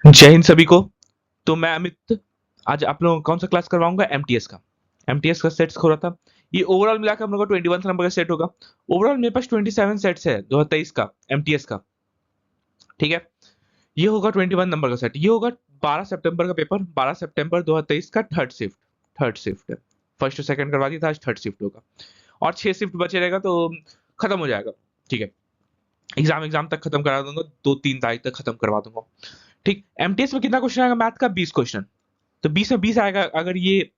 जय हिंद सभी को। तो मैं अमित आज आप लोगों को कौन सा क्लास करवाऊंगा? एमटीएस का सेट्स हो रहा था। ये ओवरऑल मिलाकर हम लोग का 21 नंबर का सेट होगा। ओवरऑल मेरे पास 27 सेट्स है 2023 का एमटीएस का। ठीक है, ये होगा 21 नंबर का सेट। ये होगा 12 सितंबर का पेपर, 12 सितंबर 2023 का थर्ड शिफ्ट है। फर्स्ट और सेकंड करवा दिया था, आज थर्ड शिफ्ट होगा और 6 शिफ्ट बचे रहेगा तो खत्म हो जाएगा। ठीक है, एग्जाम तक खत्म करा दूंगा, 2-3 तारीख तक खत्म करवा दूंगा। ठीक, एमटीएस में कितना क्वेश्चन आएगा? मैथ का 20 क्वेश्चन। तो 20 में 20 आएगा। अगर ये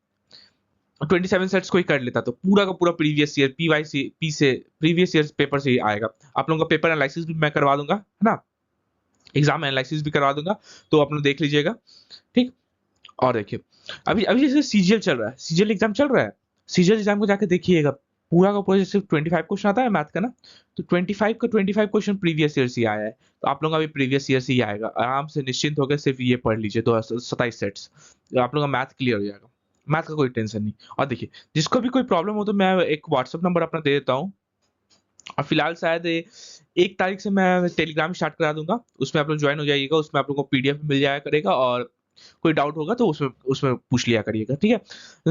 27 सेट्स कोई कर लेता तो पूरा का पूरा प्रीवियस ईयर पी से प्रीवियस ईयर पेपर से ही आएगा। आप लोगों का पेपर एनालिसिस भी मैं करवा दूंगा, है ना, एग्जाम एनालिसिस भी करवा दूंगा, तो आप लोग देख लीजिएगा। ठीक, और देखिए अभी अभी जैसे सीजीएल चल रहा है, सीजीएल एग्जाम चल रहा है, सीजीएल एग्जाम को जाके देखिएगा। पूरा का पूरा जैसे 25 क्वेश्चन आता है मैथ का ना, तो 25 क्वेश्चन प्रीवियस ईयर से ही आया है। तो आप लोगों का भी प्रीवियस ईयर से ही आएगा। आराम से निश्चिंत होकर सिर्फ ये पढ़ लीजिए 27 सेट्स, आप लोगों का मैथ क्लियर हो जाएगा। मैथ का कोई टेंशन नहीं। और देखिए, जिसको भी कोई प्रॉब्लम हो तो मैं एक व्हाट्सएप नंबर अपना दे देता हूँ। और फिलहाल शायद 1 तारीख से मैं टेलीग्राम स्टार्ट करा दूंगा, उसमें आप लोग ज्वाइन हो जाइएगा। उसमें आप लोगों को पीडीएफ मिल जाया करेगा और कोई डाउट होगा तो उसमें उसमें पूछ लिया करिएगा। ठीक है,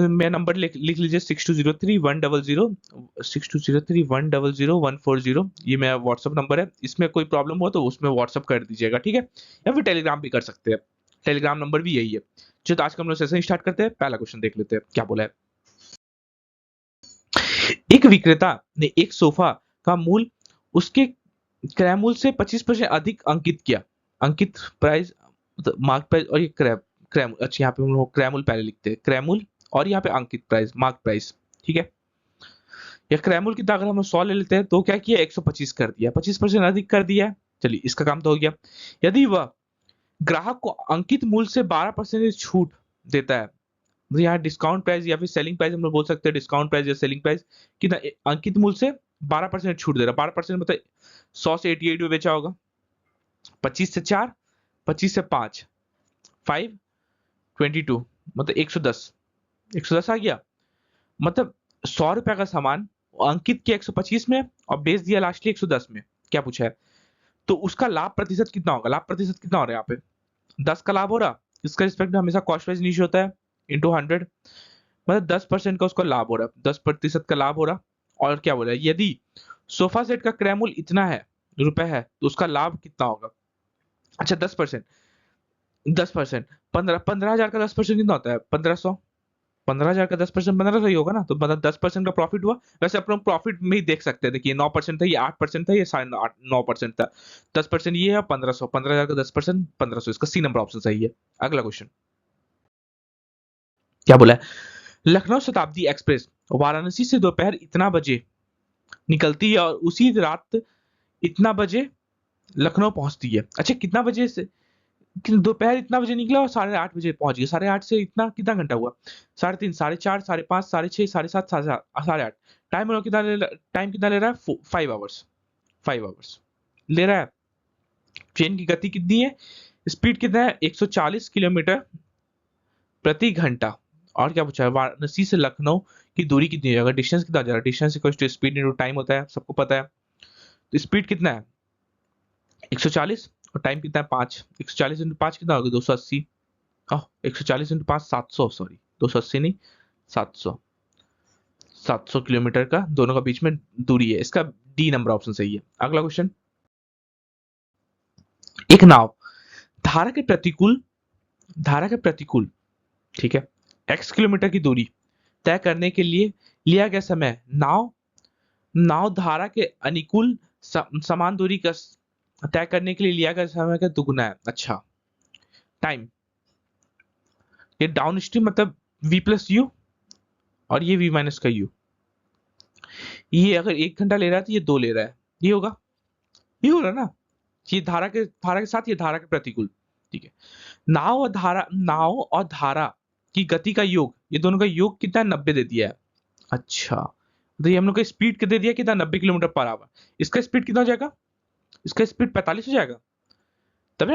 मेरा नंबर लिख लीजिए 6203-100-6203-100-140। ये मेरा व्हाट्सअप नंबर है। इसमें कोई प्रॉब्लम हो तो उसमें व्हाट्सअप कर दीजिएगा। ठीक है, या फिर टेलीग्राम भी कर सकते हैं, टेलीग्राम नंबर भी यही है। चलो, तो आज का हम लोग सेशन स्टार्ट करते हैं। पहला क्वेश्चन देख लेते हैं क्या बोला है। एक विक्रेता ने एक सोफा का मूल उसके क्रय मूल्य से 25% अधिक अंकित किया। अंकित प्राइस, मार्क प्राइस, और ये क्रय क्रय अच्छा, यहाँ पे हम लोग क्रय मूल्य पहले लिखते हैं, क्रय मूल्य, और यहाँ पे अंकित प्राइस, मार्क प्राइस। ठीक है, ये क्रय मूल्य कितना, अगर हम 100 ले लेते हैं तो क्या किया, 125 कर दिया, 25% अधिक कर दिया है। चलिए, इसका काम तो हो गया। यदि वह ग्राहक को अंकित मूल्य से 12% छूट देता है, तो यहाँ डिस्काउंट प्राइस या फिर सेलिंग प्राइस हम लोग बोल सकते हैं, डिस्काउंट प्राइस या सेलिंग प्राइस, कितना अंकित मूल्य से 12% छूट दे रहा है। 12% मतलब 100 से 88 में बेचा होगा, 25 से 4, 25 से 5, 5, 22, मतलब 110, 110 आ गया। मतलब 100 रुपए का सामान अंकित किया 125 में और बेच दिया लास्टली 110 में। क्या पूछा है? तो उसका लाभ प्रतिशत कितना होगा? लाभ प्रतिशत कितना हो रहा है यहाँ पे? 10 का लाभ हो रहा। इसका रिस्पेक्ट में हमेशा कॉस्ट प्राइस नीचे होता है, इंटू 100, मतलब 10% का उसका लाभ हो रहा है, 10% का लाभ हो रहा। और क्या बोला है, यदि सोफा सेट का क्रय मूल्य इतना है रुपए है तो उसका लाभ कितना होगा? अच्छा, 10%, 10%, 15,000 का 10% कितना होता है? 1500। 15,000 का 10% 1500 ही होगा ना, तो मतलब 10% का प्रॉफिट हुआ। वैसे अपन प्रॉफिट में ही देख सकते हैं। देखिए, 9% था, ये 8% था, ये 9.5% था। 10% ये है, 1500, 15,000 का 10%, 1500। इसका सी नंबर ऑप्शन सही है। अगला क्वेश्चन क्या बोला है? लखनऊ शताब्दी एक्सप्रेस वाराणसी से दोपहर इतना बजे निकलती है और उसी रात इतना बजे लखनऊ पहुंचती है। अच्छा, कितना बजे से दोपहर इतना बजे निकला और 8:30 बजे पहुंच गया। 8:30 से इतना कितना घंटा हुआ? 3:30, 4:30, 5:30, 6:30, 7:30, 8:30। टाइम कितना ले रहा है? 5 आवर्स, 5 आवर्स ले रहा है। ट्रेन की गति कितनी है? स्पीड कितना है? 140 किलोमीटर प्रति घंटा। और क्या पूछा है? वाराणसी से लखनऊ की दूरी कितनी है? अगर डिस्टेंस कितना जा रहा है, distance equals to speed into time होता है, सबको पता है। तो स्पीड कितना है? 140, और टाइम कितना है? 5। 140 इंटू 5 कितना होगा? 280। 140 इंटू 5, 700, सॉरी 280 नहीं, 700। 700 किलोमीटर का दोनों का बीच में दूरी है। इसका डी नंबर ऑप्शन सही है। अगला क्वेश्चन, एक नाव धारा के प्रतिकूल ठीक है, x किलोमीटर की दूरी तय करने के लिए लिया गया समय, नाव नाव धारा के अनुकूल समान दूरी का तय करने के लिए लिया गया समय का दुगुना है। अच्छा, टाइम, ये डाउन स्ट्रीम मतलब v प्लस यू, और ये v माइनस का u। ये अगर 1 घंटा ले रहा है तो ये 2 ले रहा है, ये होगा, ये हो रहा है ना। ये धारा के साथ, ये धारा के प्रतिकूल। ठीक है, नाव और धारा की गति का योग, ये दोनों का योग कितना है? 90 दे दिया है। अच्छा, तो ये हम लोग का स्पीड दे दिया कितना? 90 किलोमीटर पर आवर। इसका स्पीड कितना हो जाएगा? इसका स्पीड 45 हो जाएगा। तब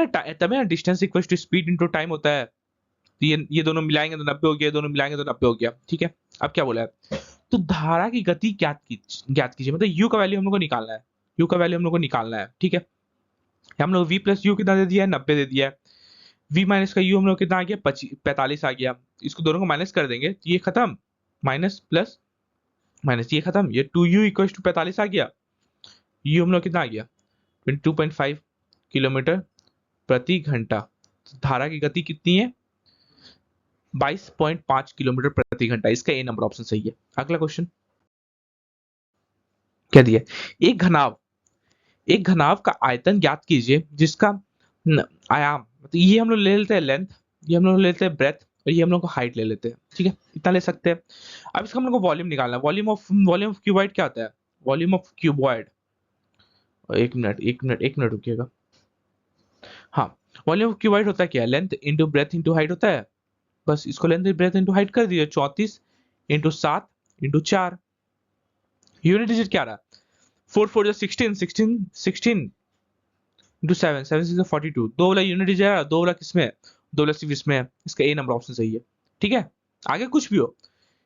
ना distance equal to speed into time होता है। तो ये दोनों मिलाएंगे तो 90 हो गया, दोनों मिलाएंगे तो 90 हो गया। ठीक है, अब क्या बोला है? तो धारा की गति ज्ञात कीजिए, मतलब यू का वैल्यू हम लोग को निकालना है। यू का वैल्यू हम लोग को निकालना है। ठीक है, हम लोग v प्लस यू कितना दे दिया है? 90 दे दिया है। v माइनस का u हम लोग कितना आ गया 45 आ गया, इसको दोनों को माइनस कर देंगे तो ये खत्म, माइनस प्लस माइनस ये खत्म, ये 2u इक्वल टू 45 आ गया, u हम लोग कितना आ गया 22.5 किलोमीटर प्रति घंटा। तो धारा की गति कितनी है 22.5 किलोमीटर प्रति घंटा, इसका ए नंबर ऑप्शन सही है। अगला क्वेश्चन क्या दिया, एक घनाभ का आयतन ज्ञात कीजिए जिसका आयाम, तो ये हम लोग ले लेते हैं लेंथ, ये हम लोग ले लेते हैं ब्रेथ, और ये हम लोग को हाइट ले लेते हैं, ठीक है, इतना ले सकते हैं। अब इसका हम लोग को वॉल्यूम निकालना है, वॉल्यूम ऑफ क्यूबॉइड क्या होता है, वॉल्यूम ऑफ क्यूबॉइड, एक मिनट रुकिएगा, हाँ, वॉल्यूम ऑफ क्यूबॉइड होता है क्या, length into breadth into height होता है, बस इसको लेंथ ब्रेथ इंटू हाइट कर दीजिए, 34 इंटू 7 इंटू 4, यूनिट डिजिट क्या रहा, 4 4 जो 16 16 16 इंटू 7 7 6 42, दो वाला यूनिट डिजिट है, दो वाला किसमें है, दो वाला सिर्फ इसमें है, इसका ए नंबर ऑप्शन सही है, ठीक है। आगे कुछ भी हो,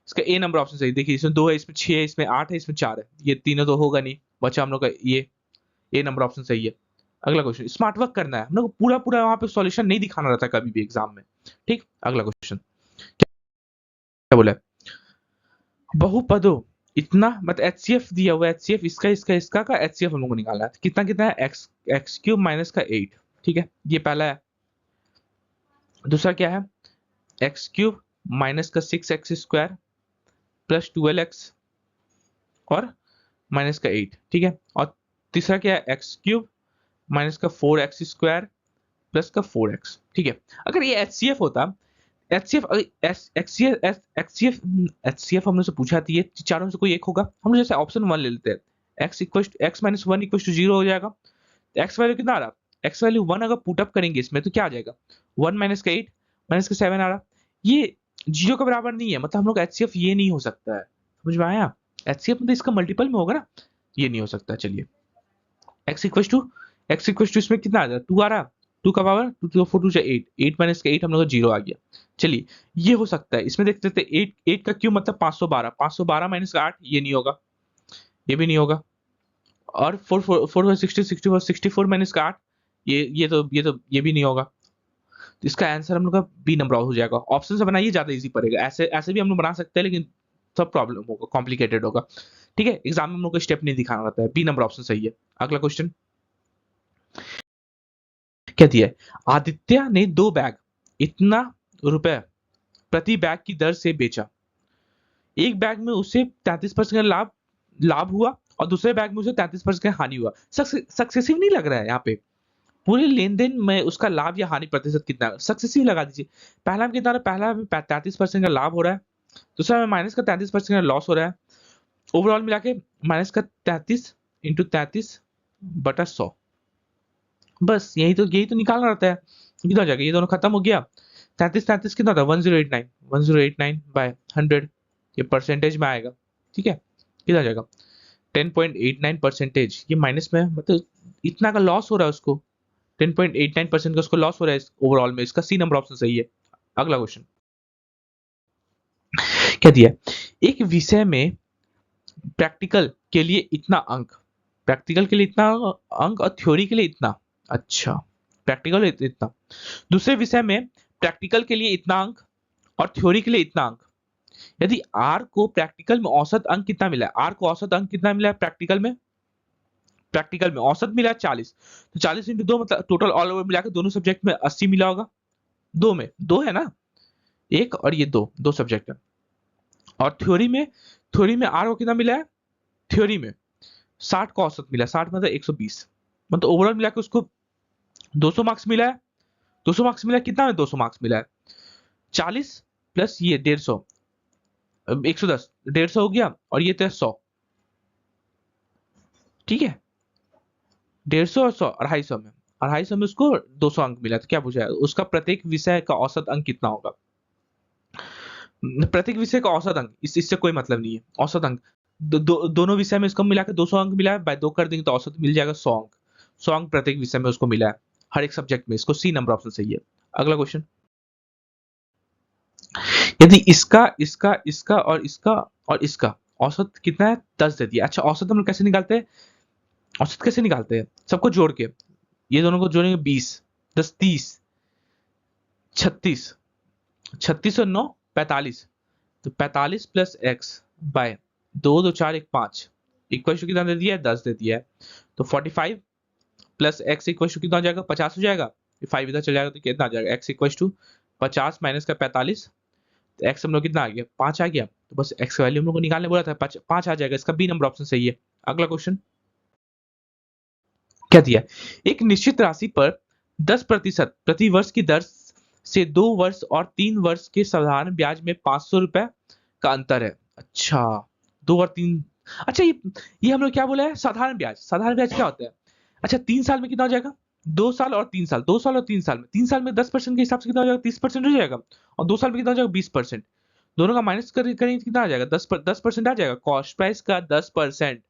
इसका ए नंबर ऑप्शन सही, देखिए इसमें 2 है, इसमें 6 है, इसमें 8 है, इसमें 4 है, ये तीनों तो होगा नहीं, बचा हम लोग का ये ए नंबर ऑप्शन सही है। अगला क्वेश्चन, स्मार्ट वर्क करना है हम लोग को, पूरा पूरा वहां पे सॉल्यूशन नहीं दिखाना रहता कभी भी एग्जाम में, ठीक। अगला क्वेश्चन क्या बोला है, बहुपदों इतना मतलब एचसीएफ दिया हुआ है, एचसीएफ इसका का एचसीएफ हम लोग को निकालना है, कितना कितना है एक्स क्यूब माइनस का 8, ठीक है, ये पहला है। दूसरा क्या है, एक्स क्यूब माइनस का 6x स्क्वायर प्लस 12x और माइनस का 8, ठीक है। और तीसरा क्या है, एक्स क्यूब माइनस का 4x स्क्वायर प्लस का 4x, ठीक है। अगर ये एचसीएफ होता, एचसीएफ एचसीएफ हमने से पूछा थी, ये चारों में से कोई एक होगा, हम लोग जैसे ऑप्शन 1 ले लेते हैं, x माइनस 1 इक्वल टू 0 हो जाएगा, एक्स वैल्यू कितना आ रहा, एक्स वैल्यू 1 अगर पुट अप करेंगे इसमें तो क्या आ जाएगा 1 माइनस का 8 माइनस का 7 आ रहा, ये 0 के बराबर नहीं है, मतलब हम लोग एचसीएफ ये नहीं हो सकता है, समझ में आया, एचसीएफ मतलब इसका मल्टीपल में होगा ना, ये नहीं हो सकता। चलिए एक्स इक्वल टू इसमें कितना आ रहा, 2 आ रहा, 2 का पावर 2 to 4 2 8 8 माइनस का 8 हम लोग का 0 आ गया। चलिए ये हो सकता है, इसमें देख सकते हैं 8 का क्यूब मतलब 512 माइनस का 8, ये नहीं होगा, ये भी नहीं होगा, और 4 4 4 60 64 64 माइनस का 8, ये भी नहीं होगा, तो इसका आंसर हम लोग का बी नंबर हो जाएगा। ऑप्शन से बनाइए, ज्यादा इजी पड़ेगा, ऐसे ऐसे भी हम लोग बना सकते हैं लेकिन सब प्रॉब्लम होगा, कॉम्प्लिकेटेड होगा, ठीक है, एग्जाम में हम लोग को स्टेप नहीं दिखाना रहता है, बी नंबर ऑप्शन सही है। अगला क्वेश्चन क्या दिया है, आदित्य ने 2 बैग इतना रुपए प्रति बैग की दर से बेचा, एक बैग में उसे 33% का लाभ हुआ और दूसरे बैग में उसे 33% का हानि हुआ, सक्सेसिव नहीं लग रहा है यहाँ पे, पूरे लेन देन में उसका लाभ या हानि प्रतिशत कितना है, सक्सेसिव लगा दीजिए। पहला में कितना रहा, पहला में 33% का लाभ हो रहा है, दूसरा में माइनस का 33% का लॉस हो रहा है, ओवरऑल मिला के माइनस का 33 इंटू 33/100, बस यही तो निकालना रहता है, कितना हो जाएगा, ये दोनों खत्म हो गया, 33 कितना था 1089 बाय 100, ये परसेंटेज में आएगा, ठीक है, कितना हो जाएगा 10.89%, ये माइनस में है, मतलब इतना का लॉस हो रहा है उसको, 10.89% का उसको लॉस हो रहा है ओवरऑल में, इसका सी नंबर ऑप्शन सही है। अगला क्वेश्चन क्या दिया, एक विषय में प्रैक्टिकल के लिए इतना अंक, प्रैक्टिकल के लिए इतना अंक और थ्योरी के लिए इतना, अच्छा प्रैक्टिकल इतना, दूसरे विषय में प्रैक्टिकल के लिए इतना अंक और थ्योरी के लिए इतना अंक, यदि आर को प्रैक्टिकल में औसत अंक कितना मिला है, आर को औसत अंक कितना मिला है प्रैक्टिकल में औसत मिला है 40, तो 40 इंटू 2 मतलब टोटल ऑल ओवर मिला के दोनों सब्जेक्ट में 80 मिला होगा, दो में दो है ना, एक और ये दो सब्जेक्ट है, और थ्योरी में आर को कितना मिला है, थ्योरी में 60 का औसत मिला, 60 मतलब 120, मतलब ओवरऑल मिला के उसको 200 मार्क्स मिला है, 200 मार्क्स मिला, कितना में 200 मार्क्स मिला है, 40 प्लस ये 150 110 150 हो गया, और ये तो 100, ठीक है, 150 और 100 250 में उसको 200 अंक मिला, तो क्या पूछा है उसका प्रत्येक विषय का औसत अंक कितना होगा, प्रत्येक विषय का औसत अंक, इससे कोई मतलब नहीं है, औसत अंक दोनों विषय में इसको मिला के 200 अंक मिला है, बाय 2 कर देंगे तो औसत मिल जाएगा 100 अंक, 100 अंक प्रत्येक विषय में उसको मिला है, हर एक सब्जेक्ट में, इसको सी नंबर ऑप्शन सही है। अगला क्वेश्चन, यदि इसका औसत कितना है 10 दे दिया, अच्छा औसत हम लोग कैसे निकालते हैं, औसत कैसे निकालते हैं, सबको जोड़ के, ये दोनों को जोड़ेंगे 20 10 30, 36, 36 और 9 45, तो 45 plus X by 2 2 4 1 5 equal to कितना दे दिया है, 10 दे दिया है। तो 45 प्लस एक्स इक्वल टू कितना हो जाएगा, 50 हो जाएगा। 5 इधर चल जाएगा तो कितना आ जाएगा, एक्स इक्वल टू 50 माइनस का 45, तो एक्स हम लोग कितना आ गया, 5 आ गया। तो बस एक्स का वैल्यू हम लोग को निकालने बोला था, 5 आ जाएगा। इसका बी नंबर ऑप्शन सही है। अगला क्वेश्चन क्या दिया, एक निश्चित राशि पर 10% प्रति वर्ष की दर से 2 वर्ष और 3 वर्ष के साधारण ब्याज में 500 रुपए का अंतर है। अच्छा, 2 और 3, अच्छा ये हम लोग क्या बोला है, साधारण ब्याज। साधारण ब्याज क्या होता है, अच्छा 3 साल में कितना हो जाएगा, 2 साल और 3 साल, 2 साल और 3 साल में, 3 साल में 10% के हिसाब से कितना हो जाएगा, 30% हो जाएगा। और 2 साल में कितना हो जाएगा, 20%। दोनों का माइनस करेंगे कितना आ जाएगा, 10% आ जाएगा। कॉस्ट प्राइस का 10%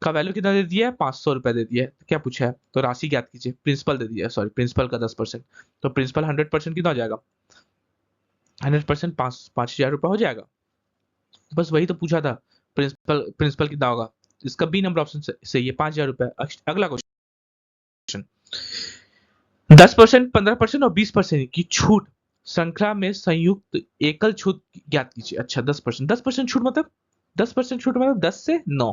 का वैल्यू कितना दे दिया है, 500 रुपए दे दिया है। क्या पूछा है, तो राशि ज्ञात कीजिए। प्रिंसिपल दे दिया है, सॉरी प्रिंसिपल का 10%, तो प्रिंसिपल 100% कितना हो जाएगा, 100% 5,000 रुपए हो जाएगा। बस वही तो पूछा था, प्रिंसिपल प्रिंसिपल कितना होगा। इसका बी नंबर ऑप्शन सही है, 5,000 रुपए। अगला क्वेश्चन, 10%, 15% और 20% की छूट श्रृंखला में संयुक्त एकल छूट ज्ञात कीजिए। अच्छा 10%, 10% छूट मतलब 10% छूट मतलब 10 से 9,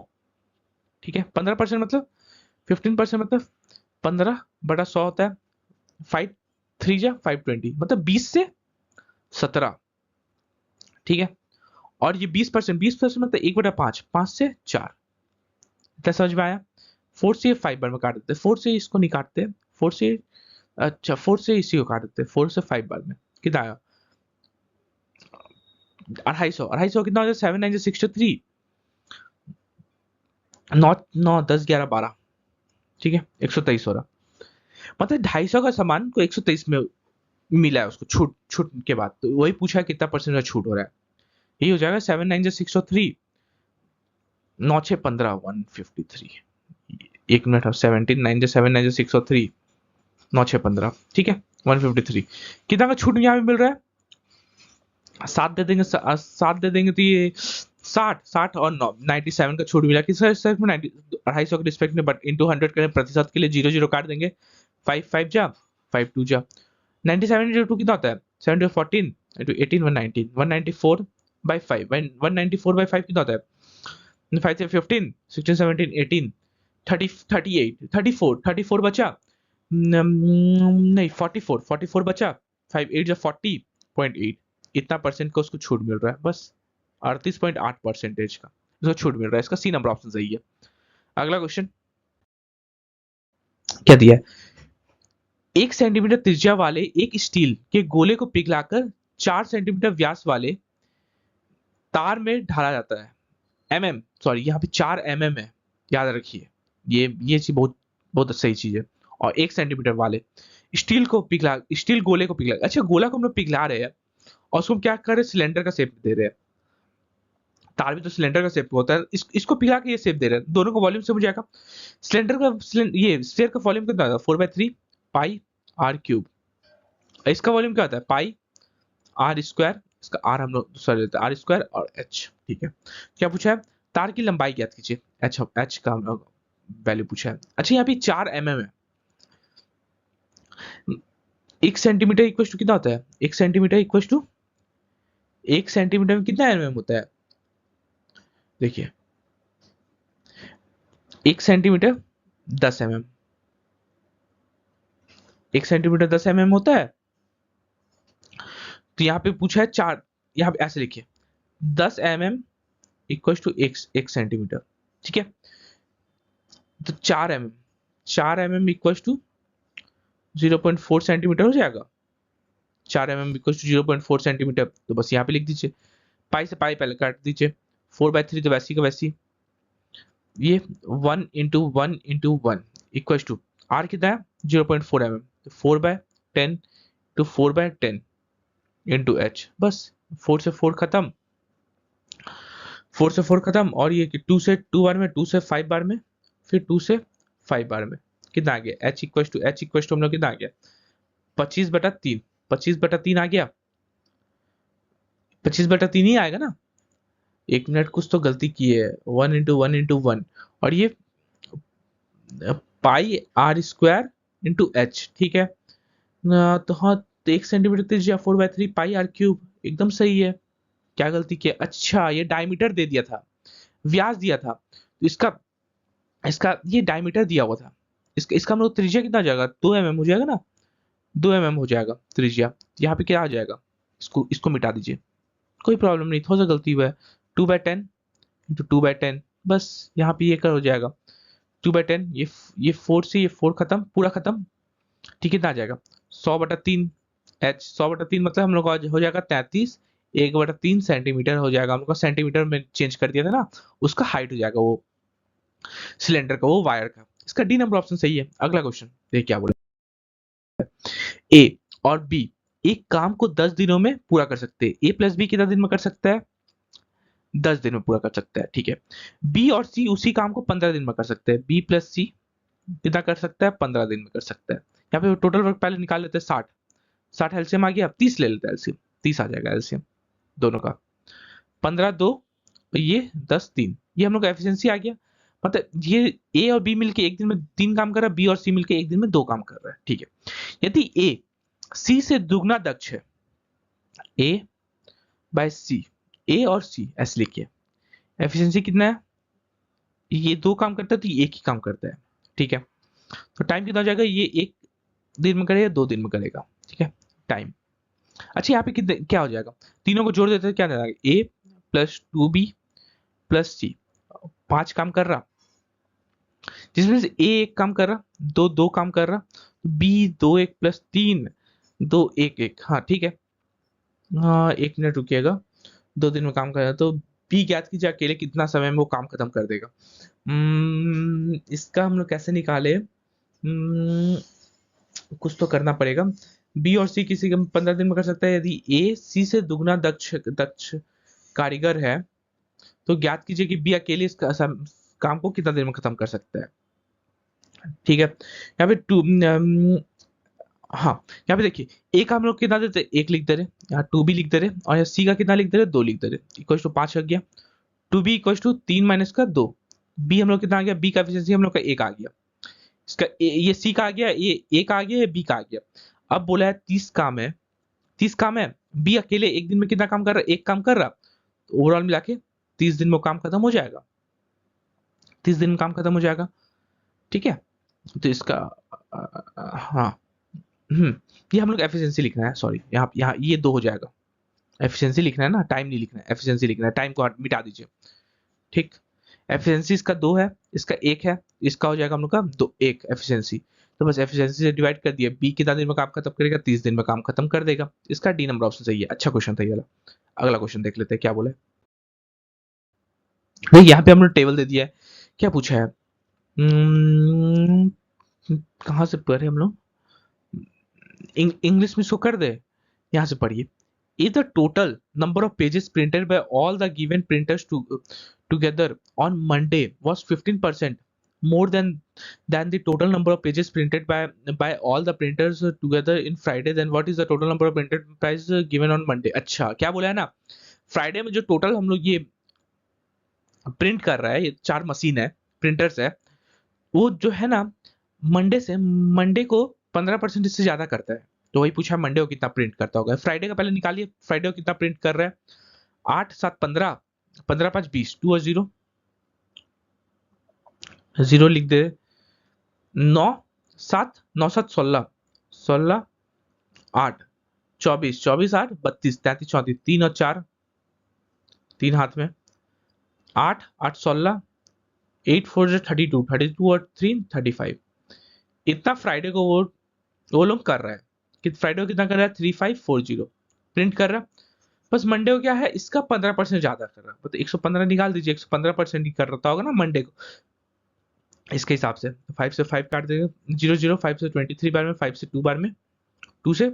ठीक है। 15% मतलब 15% मतलब 15/100 होता है, 5 3 जा 520 मतलब 20 से 17, ठीक है। और ये 20% मतलब 1/5, 5 से 4। क्या समझ में आया। 4 से 5 बार में काट देते हैं, 4 से इसको नहीं काटते, 4 से, अच्छा 4 से इसी को काट देते हैं, 4 से 5 बार में कितना आया, 250। 250 कितना हो जाए, 7 9 63, 9 9 10 11 12, ठीक है, 123 हो रहा। मतलब 250 का सामान को 123 में मिला है उसको, छूट छूट के बाद। तो वही पूछा है कितना परसेंट का छूट हो रहा है। यही हो जाएगा 7 9 603, 9 6 15 153। एक मिनट, 17 9 7 9 603, 9 6 15, ठीक है, 153। कितना का छूट यहाँ पे मिल रहा है, 7 दे देंगे, 7 दे देंगे तो ये 60 और 9 97 का छूट मिला। किस रिस्पेक्ट में, 90 250 के रिस्पेक्ट में, बट इंटू 100 करें प्रतिशत के लिए 0 0 काट देंगे, 5 5 जा 5 2 जा, 97 इंटू 2 कितना होता है, 7 14 इंटू 18 119, 194 बाई 5, 194 बाई 5 कितना होता है, 5 से 15 16 17 18 30 38 34 34 बचा, नहीं 44 44 बचा, 5 8 जा 40.8, इतना परसेंट का उसको छूट मिल रहा है। बस 38.8% का इसको छूट मिल रहा है। इसका सी नंबर ऑप्शन सही है। अगला क्वेश्चन क्या दिया है, 1 सेंटीमीटर त्रिज्या वाले एक स्टील के गोले को पिघलाकर 4 सेंटीमीटर व्यास वाले तार में ढाला जाता है। सॉरी यहाँ पे 4 mm है, याद रखिए। ये चीज बहुत बहुत सही चीज है। और 1 सेंटीमीटर वाले स्टील गोले को पिघला, अच्छा गोला को हम लोग पिघला रहे हैं और उसको क्या कर रहे हैं, सिलेंडर का शेप दे रहे हैं। तार भी तो सिलेंडर का शेप होता है, इसको पिघला के ये शेप दे रहे हैं। दोनों का वॉल्यूम से मुझे जाएगा, ये स्फीयर का वॉल्यूम कितना होता है, 4/3 पाई आर क्यूब। इसका वॉल्यूम क्या होता है, पाई आर स्क्वायर, इसका आर हम लोग दूसरा लेते हैं, आर स्क्वायर और एच, ठीक है। क्या पूछा है, तार की लंबाई ज्ञात कीजिए। एच का हम लोग वैल्यू पूछा है। अच्छा यहाँ पे 4 mm है। 1 सेंटीमीटर इक्वल टू कितना होता है, 1 सेंटीमीटर इक्वल टू 1 सेंटीमीटर में कितना mm होता है, देखिए 1 सेंटीमीटर 10 mm, 1 सेंटीमीटर 10 mm होता है। तो यहाँ पे पूछा है 4, यहाँ पे ऐसे लिखिए 10 mm इक्वल टू 1 सेंटीमीटर, ठीक है। तो 4 mm इक्वल टू 0.4 सेंटीमीटर हो जाएगा। 4 mm इक्वल टू 0.4 सेंटीमीटर, तो बस यहाँ पे लिख दीजिए, पाई से पाई पहले काट दीजिए, 4/3 तो वैसी का वैसी, ये 1 × 1 × 1 इक्वल टू आर कितना है 0.4 mm, तो 4/10 टू 4/10 इंटू एच। बस 4 से 4 खत्म, 4 से 4 खत्म, और ये 2 से 2 बार में, 2 से 5 बार में, फिर 2 से 5 बार में, कितना आ गया, एच इक्वल टू हम लोग कितना आ गया, 25/3, 25/3 आ गया, 25/3 ही आएगा ना। एक मिनट, कुछ तो गलती की है, 1 × 1 × 1, और ये पाई आर स्क्वायर इंटू एच, ठीक है। तो हाँ तो 1 सेंटीमीटर त्रिज्या 4/3 पाई आर क्यूब, एकदम सही है। क्या गलती किया? अच्छा, ये डायमीटर दे दिया था, व्यास दिया था, तो इसका इसका ये डायमीटर दिया हुआ था, इसका इसका मतलब त्रिज्या कितना आ जाएगा? 2 mm हो जाएगा ना, 2 mm हो जाएगा त्रिज्या। यहाँ पे क्या आ जाएगा? इसको इसको मिटा दीजिए, कोई प्रॉब्लम नहीं, थोड़ा सा गलती हुआ है। 2/10 × 2/10, बस यहाँ पे ये कर हो जाएगा 2/10, ये 4 से ये 4 खत्म, पूरा खत्म। ठीक, कितना आ जाएगा? 100/3 एच, 100/3 मतलब हम लोग का हो जाएगा 33, 1/3 सेंटीमीटर हो जाएगा। हम लोग का सेंटीमीटर में चेंज कर दिया था ना, उसका हाइट हो जाएगा वो सिलेंडर का, वो वायर का। इसका डी नंबर ऑप्शन सही है। अगला क्वेश्चन देखिए क्या बोला। ए और बी एक काम को 10 दिनों में पूरा कर सकते हैं। ए प्लस बी कितना दिन में कर सकता है? 10 दिन में पूरा कर सकता है, ठीक है। बी और सी उसी काम को 15 दिन में कर सकते हैं। बी प्लस सी कितना कर सकता है? 15 दिन में कर सकता है। यहाँ पे टोटल वर्क पहले निकाल लेते हैं 60, 60 एलसीएम आ गया, 30 ले लेते हैं एलसीएम, 30 आ जाएगा एलसीएम दोनों का। 15 2, ये 10 3, ये हम लोग का एफिशिएंसी आ गया। मतलब ये ए और बी मिलके एक दिन में 3 काम कर रहा है, बी और सी मिलके एक दिन में 2 काम कर रहा है, ठीक है। यदि ए सी से दुगना दक्ष है, ए बाय सी, ए और सी ऐसे लिखिए, एफिशिएंसी कितना है? ये 2 काम करता है तो ये एक ही काम करता है, ठीक है। तो टाइम कितना हो जाएगा? ये 1 दिन में करेगा, 2 दिन में करेगा, ठीक है। टाइम, अच्छा यहाँ पे कितने क्या हो जाएगा? तीनों को जोड़ देते हैं, क्या हो जाएगा? ए प्लस 2b प्लस सी, 5 काम कर रहा, जिसमें से ए 1 काम कर रहा, दो 2 काम कर रहा, बी 2 1 प्लस 3 2 1 1, हाँ ठीक है। हाँ 1 मिनट रुकिएगा, 2 दिन में काम कर रहा तो बी ज्ञात कीजिए अकेले कितना समय में वो काम खत्म कर देगा। इसका हम लोग कैसे निकाले? कुछ तो करना पड़ेगा। बी और सी किसी का 15 दिन में कर सकता है। यदि ए सी से दुगना दक्ष दक्ष कारीगर है, तो ज्ञात कीजिए कि बी अकेले इस काम को कितना देर में खत्म कर सकता है, ठीक है। यहाँ पे हाँ यहाँ पे देखिए, ए का हम लोग कितना देते हैं? 1 लिख दे रहे, यहाँ 2b लिख दे रहे, और यहाँ सी का कितना लिख दे रहे? 2 लिख दे रहे, इक्वल टू 5 आ गया। 2b इक्वल टू 3 माइनस का 2, बी हम लोग कितना आ गया? बी का एफिशिएंसी हम लोग का 1 आ गया। इसका ये सी का आ गया, ये ए का आ गया, ये बी का आ गया। अब बोला है 30 काम है, 30 काम है, बी अकेले एक दिन में कितना काम कर रहा है? 1 काम कर रहा, तो ओवरऑल मिला के 30 दिन में वो काम खत्म हो जाएगा, 30 दिन में काम खत्म हो जाएगा, ठीक है। तो इसका हाँ, ये हम लोग एफिशिएंसी लिखना है, सॉरी, यहाँ ये 2 हो जाएगा। एफिशिएंसी लिखना है ना, टाइम नहीं लिखना है, एफिशिएंसी लिखना है, टाइम को मिटा दीजिए, ठीक। एफिशिएंसी इसका 2 है, इसका 1 है, इसका हो जाएगा हम लोग का 2 1 एफिशिएंसी। तो बस एफिशिएंसी से डिवाइड कर दिया, बी कितना दिन में काम खत्म करेगा? 30 दिन में काम खत्म कर देगा। इसका डी नंबर ऑप्शन सही है। अच्छा क्वेश्चन था ये वाला। अगला क्वेश्चन देख लेते हैं क्या बोले। देखिए यहाँ पे हमने टेबल दे दिया है, क्या पूछा है? कहाँ से पढ़े हम लोग? इंग्लिश में इसको कर दे, यहाँ से पढ़िए। If the total number of pages printed by all the given printers together on Monday was 15% more than the total number of pages printed by all the printers together in Friday, then what is the total number of printed price given on Monday? अच्छा क्या बोला है ना, Friday में जो total हम लोग ये प्रिंट कर रहा है, ये 4 मशीन है, प्रिंटर्स है, वो जो है ना मंडे को 15% इससे ज्यादा करता है। तो वही पूछा मंडे को कितना प्रिंट करता होगा। फ्राइडे का पहले निकालिए, फ्राइडे को कितना प्रिंट कर रहा है? 8 7 15, 15 5 20, 2 और 0 0 लिख दे। 9 7 9 7 16, 16 8 24 24 8 32 33 34, 3 और 4, 3 हाथ में, 8 8 16, 8 4 32, 32 और 3 35। इतना फ्राइडे को वो लोग कर रहा है कि फ्राइडे को कितना कर रहा है? 3540 प्रिंट कर रहा है। बस मंडे को क्या है? इसका 15% ज्यादा कर रहा है, तो 115 निकाल दीजिए, 115% ही कर रहा होगा ना मंडे को, इसके हिसाब से 5 से 5 काट देगा, 0 0, 5 से 23 बार में, 5 से 2 बार में, 2 से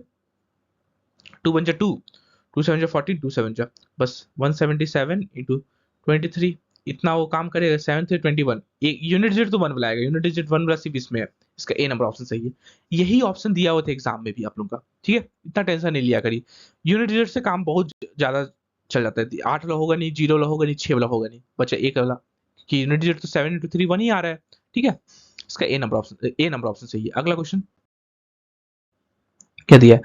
2 बन जा 2, 2 7 जा 14, 2 7 जा बस 177 इंटू 23, इतना वो काम करेगा। 7 से 21, एक यूनिट डिजिट तो 1 बुलाएगा, यूनिट डिजिट 1 सिर्फ इसमें है। इसका ए नंबर ऑप्शन सही है। यही ऑप्शन दिया हुआ था एग्जाम में भी आप लोग का, ठीक है, इतना टेंशन नहीं लिया करिए। यूनिट डिजिट से काम बहुत ज्यादा चल जाता है, 8 वाला होगा नहीं, 0 वाला होगा नहीं, 6 वाला होगा नहीं, बच्चा एक वाला कि यूनिट डिजिट तो 7 इंटू 3 1 ही आ रहा है, ठीक है। इसका ए नंबर ऑप्शन सही है। अगला क्वेश्चन क्या दिया है?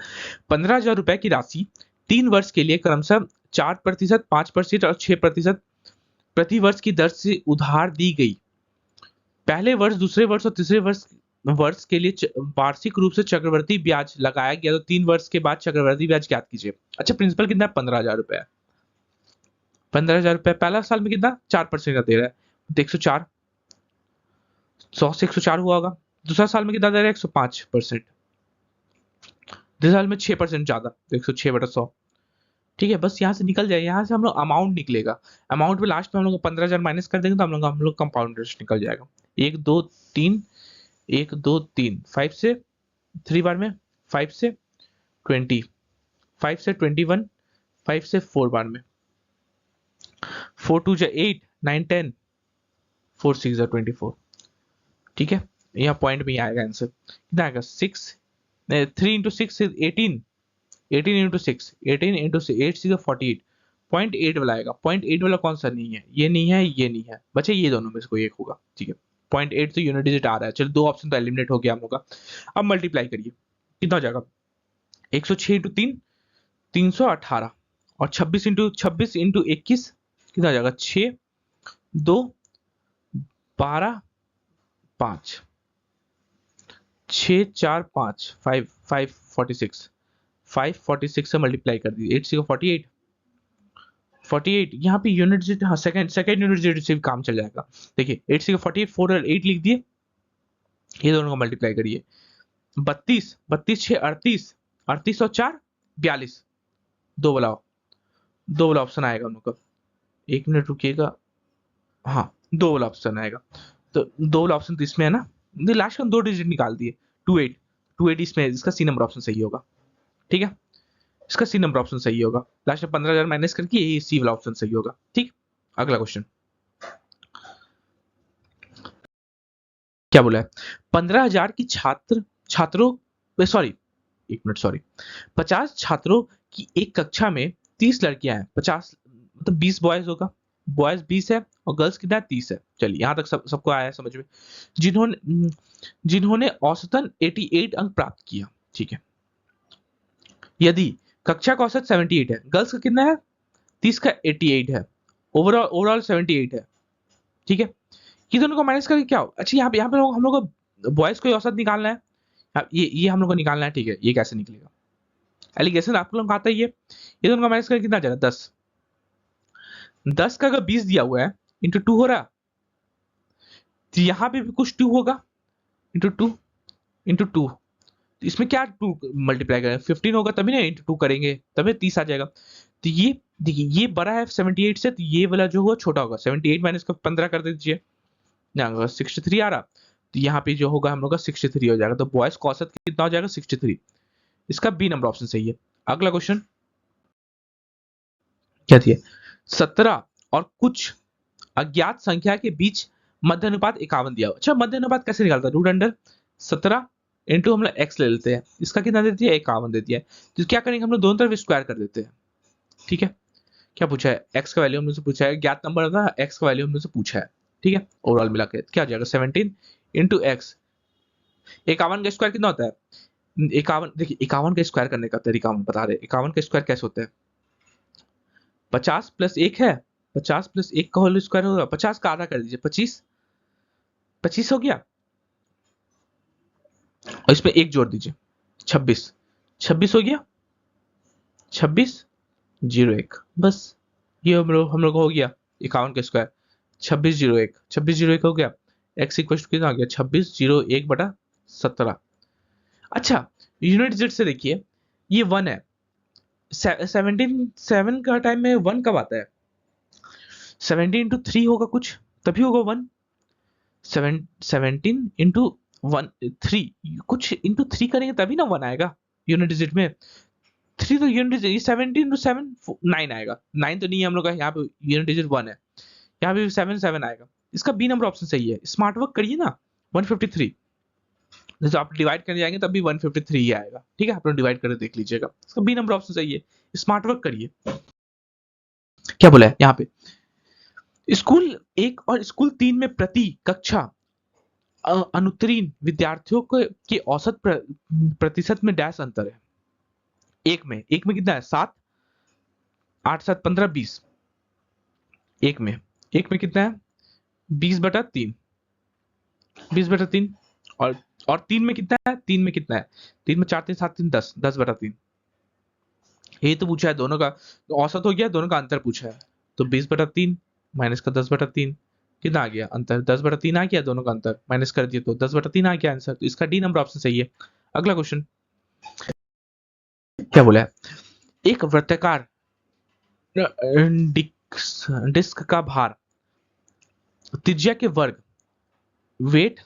15,000 रुपए की राशि 3 वर्ष के लिए क्रमशः 4%, 5% और 6% प्रति वर्ष की दर से उधार दी गई। पहले वर्ष, दूसरे वर्ष और तीसरे वर्ष वर्ष के लिए वार्षिक रूप से चक्रवृद्धि ब्याज लगाया गया, तो 3 वर्ष के बाद चक्रवृद्धि ब्याज ज्ञात कीजिए। अच्छा, प्रिंसिपल कितना है? 15,000 रुपए है। 15,000 रुपए पहला साल में कितना? 4% का दे रहा है, तो 104, 100 से 104 हुआ होगा। दूसरा साल में कितना दे रहा है? 105%। तीसरे साल में 6% ज्यादा, तो 106/100। ठीक है, बस यहाँ से निकल जाए, यहाँ से हम लोग अमाउंट निकलेगा। अमाउंट में लास्ट में हम लोग 15,000 माइनस कर देंगे, तो हम लोग कंपाउंड इंटरेस्ट निकल जाएगा। 1 2 3, 1 2 3, 5 से 3 बार में, 5 से 20, 5 से 21, 5 से 4 बार में, 4 2 जा 8, 9 10, 4 6 जा 24। ठीक है, यहाँ पॉइंट में ही आएगा आंसर। कितना आएगा? 6, 3 into 6 is 18, 18 into 6, 18 into 8 6 48, 0.8 वाला आएगा। 0.8 वाला कौन सा नहीं है? ये नहीं है, ये नहीं है, बचे ये दोनों में से कोई एक होगा। ठीक है, 0.8 तो यूनिट डिजिट आ रहा है। चलो, 2 ऑप्शन तो एलिमिनेट हो गया हम लोग का। अब मल्टीप्लाई करिए, कितना हो जाएगा? 106 into 3, 318, और 26 into 21 कितना हो जाएगा? 6 2 12 5, 6 4 5, 5 546, 546 से मल्टीप्लाई कर दीजिए। 8 6 48, 48 यहाँ पे यूनिट डिजिट, हाँ सेकंड यूनिट डिजिट से भी काम चल जाएगा। देखिए 8 6 48, 4 और 8 लिख दिए, ये दोनों को मल्टीप्लाई करिए। 32 32 6 38, 38 और 4 42, दो वाला ऑप्शन आएगा हम लोग का। 1 मिनट रुकिएगा, हाँ 2 वाला ऑप्शन आएगा। तो 2 वाला ऑप्शन तो इसमें है ना, लास्ट का 2 डिजिट निकाल दिए। 28 28 इसमें, इसका सी नंबर ऑप्शन सही होगा। ठीक है, इसका सी नंबर ऑप्शन सही होगा। लास्ट में 15,000 माइनस करके यही सी वाला ऑप्शन सही होगा। ठीक, अगला क्वेश्चन क्या बोला है? 15,000 की छात्रों सॉरी, 1 मिनट सॉरी, 50 छात्रों की एक कक्षा में 30 लड़कियां हैं। 50 मतलब 20 बॉयज होगा, बॉयज 20 है और गर्ल्स कितना है? 30 है। चलिए यहाँ तक सबको आया है समझ में। जिन्होंने औसतन 88 अंक प्राप्त किया। ठीक है, यदि कक्षा का औसत 78 है, गर्ल्स का कितना है? 30 का 88 है, ओवरऑल 78 है। ठीक है, ये दोनों को माइनस करके क्या हो? अच्छा, यहाँ पे हम लोग को बॉयज को औसत निकालना है। ये हम लोग को निकालना है। ठीक है, ये कैसे निकलेगा? एलिगेशन आप लोग आता ही है। ये दोनों का माइनस करके कितना जाएगा? 10। 10 का अगर 20 दिया हुआ है, इंटू 2 हो रहा, तो यहाँ पे भी कुछ 2 होगा, इंटू 2 इंटू 2। तो इसमें क्या 2 मल्टीप्लाई करें? 15 होगा तभी ना, इंटू 2 करेंगे तभी 30 आ जाएगा। तो ये देखिए, ये बड़ा है 78 से, तो ये वाला जो होगा छोटा होगा। 78 माइनस का 15 कर दीजिए, 63 आ रहा, तो यहाँ पे जो होगा हम लोग का 63 हो जाएगा। तो बॉयज का औसत कितना हो जाएगा? 63। इसका बी नंबर ऑप्शन सही है। अगला क्वेश्चन क्या दिया? 17 और कुछ अज्ञात संख्या के बीच मध्य अनुपात 51 दिया। अच्छा, मध्य अनुपात कैसे निकालता है? रूट अंडर 17 इंटू हम लोग एक्स ले लेते हैं, इसका कितना देती है? 51 देती है। तो क्या करेंगे हम लोग? दोनों तरफ स्क्वायर कर देते हैं। ठीक है, क्या पूछा है? एक्स का वैल्यू हमने से पूछा है, ज्ञात नंबर था, एक्स का वैल्यू हमने से पूछा है। ठीक है, ओवरऑल मिला के क्या हो जाएगा? 17 इंटू एक्स। 51 का स्क्वायर कितना होता है? 51, देखिए 51 का स्क्वायर करने का तरीका हम बता रहे हैं। 51 का स्क्वायर कैसे होता है? 50 प्लस 1 है, 50 प्लस 1 का होल स्क्वायर होगा। 50 का आधा कर दीजिए, 25, 25 हो गया, और इसमें 1 जोड़ दीजिए, 26, 26 हो गया, 26 01, बस ये हम लोग हो गया 51 का स्क्वायर। 26 01, 26 01 हो गया। एक्स इक्वल टू कितना आ गया? 26 01 बटा 17। अच्छा, यूनिट डिजिट से देखिए, ये 1 है। 7 का टाइम में 1 कब आता है? 17 इंटू 3 होगा कुछ, तभी होगा 1। 17 इंटू 1 3, कुछ इंटू 3 करेंगे तभी ना 1 आएगा यूनिट डिजिट में। 3 तो यूनिट डिजिट, 17 इंटू 7 9 आएगा। 9 तो नहीं है हम लोग का, यहाँ पे यूनिट डिजिट 1 है, यहाँ पे 7 आएगा। इसका बी नंबर ऑप्शन सही है। स्मार्ट वर्क करिए ना, 153, जैसे आप डिवाइड करने जाएंगे तब भी 153 ही आएगा। ठीक है, आप लोग डिवाइड करके देख लीजिएगा, इसका बी नंबर ऑप्शन सही है। स्मार्ट वर्क करिए। क्या बोला है यहाँ पे? स्कूल 1 और स्कूल 3 में प्रति कक्षा अनुत्तीर्ण विद्यार्थियों के औसत प्रतिशत में डैश अंतर है। एक में कितना है 7, 8 7 15 20। एक में कितना है 20/3, 20/3। और 3 में कितना है, 3 में 4 3 7 3 10, 10/3। ये तो पूछा है दोनों का, तो औसत हो गया, दोनों का अंतर पूछा है। तो 20/3 माइनस का 10/3 कितना आ गया अंतर, 10/3 आ गया, दोनों का अंतर माइनस कर दिए तो 10/3 आ गया आंसर। तो इसका डी नंबर ऑप्शन सही है। अगला क्वेश्चन क्या बोला है, एक वृत्ताकार डिस्क का भार त्रिज्या के वर्ग, वेट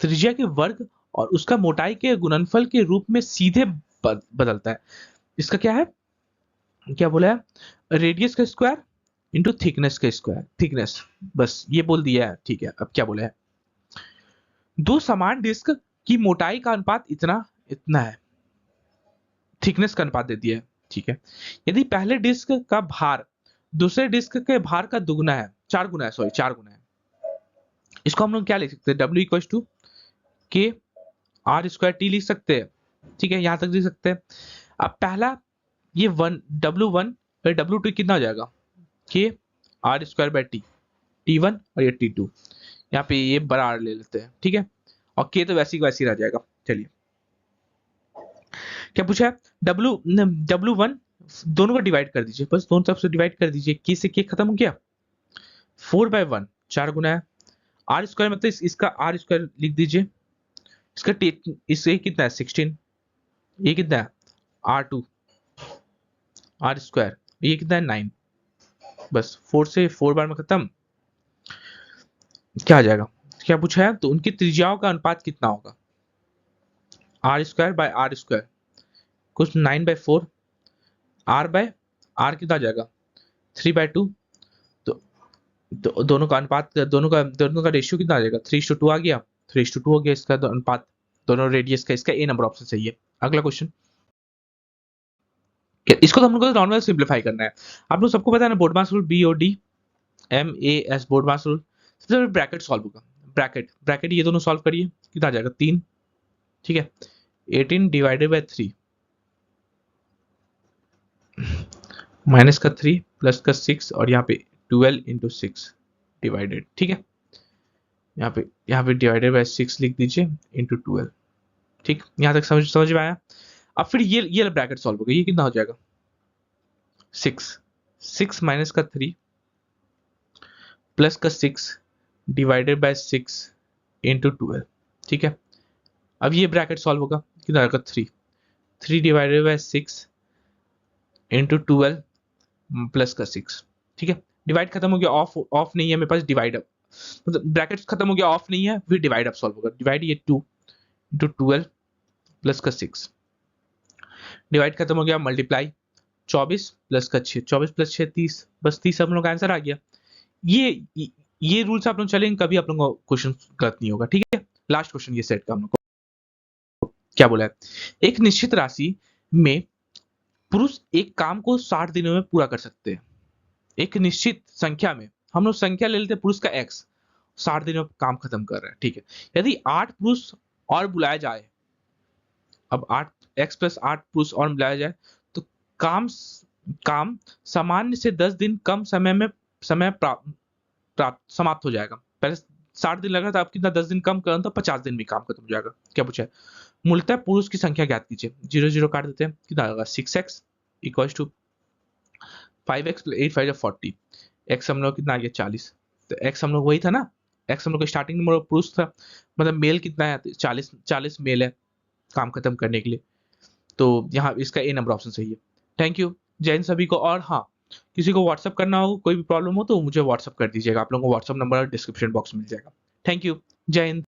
त्रिज्या के वर्ग और उसका मोटाई के गुणनफल के रूप में सीधे बदलता है। इसका क्या है, क्या बोला है, रेडियस का स्क्वायर इंटू थिकनेस का स्क्वायर, थिकनेस, बस ये बोल दिया है। ठीक है, अब क्या बोला है, दो समान डिस्क की मोटाई का अनुपात इतना इतना है, थिकनेस का अनुपात दे दिया है। ठीक है, यदि पहले डिस्क का भार दूसरे डिस्क के भार का दुगुना है, 4 गुना है, सॉरी 4 गुना है, इसको हम लोग क्या लिख सकते हैं, W इक्वल टू के आर स्क्वायर टी लिख सकते हैं। ठीक है, यहां तक लिख सकते हैं। अब पहला ये W1 और W2 कितना हो जाएगा, के are square bye T, T1 और ये T2, यहाँ पे ये बड़ा आर ले लेते हैं। ठीक है, और के तो वैसी वैसी रह जाएगा। चलिए क्या पूछा है, W1 दोनों को डिवाइड कर दीजिए, बस दोनों तरफ से डिवाइड कर दीजिए, के से के खत्म हो गया, 4/1 4 गुना है, आर स्क्वायर मतलब इसका आर स्क्वायर लिख दीजिए, इसका इससे कितना है 16, ये कितना है R2 आर स्क्वायर, ये कितना है 9, बस 4 से 4 बार में खत्म। क्या आ जाएगा, क्या पूछा है, तो उनकी त्रिज्याओं का अनुपात कितना होगा, R square by R square, कुछ 9/4, आर बाय आर कितना आ जाएगा 3/2। तो, दोनों का अनुपात, दोनों का रेशियो कितना आ जाएगा, 3:2 आ गया, 3:2 हो गया इसका अनुपात दोनों रेडियस का। इसका ए नंबर ऑप्शन सही है। अगला क्वेश्चन, इसको तो हम लोग को नॉर्मल सिंप्लीफाई करना है। आप लोग सबको पता है ना, बोर्डमास रूल, BOD MAS, बोर्डमास रूल। सबसे पहले ब्रैकेट सॉल्व होगा, ब्रैकेट ये दोनों सॉल्व करिए, कितना आ जाएगा 3। ठीक है, 18 डिवाइडेड बाय 3 माइनस का 3 प्लस का 6 और यहाँ पे 12 इंटू 6 डिवाइडेड। ठीक है, यहाँ पे डिवाइडेड बाय 6 लिख दीजिए इंटू 12। ठीक, यहाँ तक समझ में आया। अब फिर ये ब्रैकेट सॉल्व होगा, ये कितना हो जाएगा 6 माइनस का 3 प्लस का 6 डिवाइडेड बाय 6 इंटू 12। ठीक है, अब ये ब्रैकेट सॉल्व होगा, कितना आएगा 3 डिवाइडेड बाय 6 इंटू 12 प्लस का 6। ठीक है, डिवाइड खत्म हो गया, ऑफ नहीं है मेरे पास, डिवाइड अप, मतलब ब्रैकेट खत्म हो गया, ऑफ नहीं है, फिर डिवाइड अप सॉल्व होगा। डिवाइड ये 2 इंटू 12 प्लस का 6, डिवाइड खत्म हो गया, मल्टीप्लाई 24 प्लस का 6, 24 प्लस 6 30, बस 30 हम लोग का आंसर आ गया। ये रूल्स आप लोग चलेंगे, कभी आप लोगों को क्वेश्चन गलत नहीं होगा। ठीक है, लास्ट क्वेश्चन ये सेट का हम लोग को क्या बोला है, एक निश्चित राशि में पुरुष एक काम को 60 दिनों में पूरा कर सकते हैं। एक निश्चित संख्या में, हम लोग संख्या ले लेते हैं पुरुष का x, 60 दिनों में काम खत्म कर रहा है। ठीक है, यदि 8 पुरुष और बुलाया जाए, अब 8x प्लस 8 पुरुष और बुलाया जाए, तो काम काम सामान्य से 10 दिन कम समय समाप्त हो जाएगा। पहले 60 दिन लग रहा था, अब कितना 10 दिन कम करना, तो 50 दिन में काम खत्म हो जाएगा। क्या पूछा है, मूलतः पुरुष की संख्या ज्ञात कीजिए, 0 0 काट देते हैं, कितना आएगा 6x equals to 5x + 8 5 40, x हम लोग कितना आ गया 40। तो x हम लोग वही था ना, x हम लोग का स्टार्टिंग नंबर पुरुष था, मतलब मेल कितना है 40 मेल है काम खत्म करने के लिए। तो यहाँ इसका ए नंबर ऑप्शन सही है। थैंक यू, जय हिंद सभी को। और हाँ, किसी को व्हाट्सअप करना हो, कोई भी प्रॉब्लम हो तो मुझे व्हाट्सअप कर दीजिएगा, आप लोगों को व्हाट्सअप नंबर डिस्क्रिप्शन बॉक्स में मिल जाएगा। थैंक यू, जय हिंद।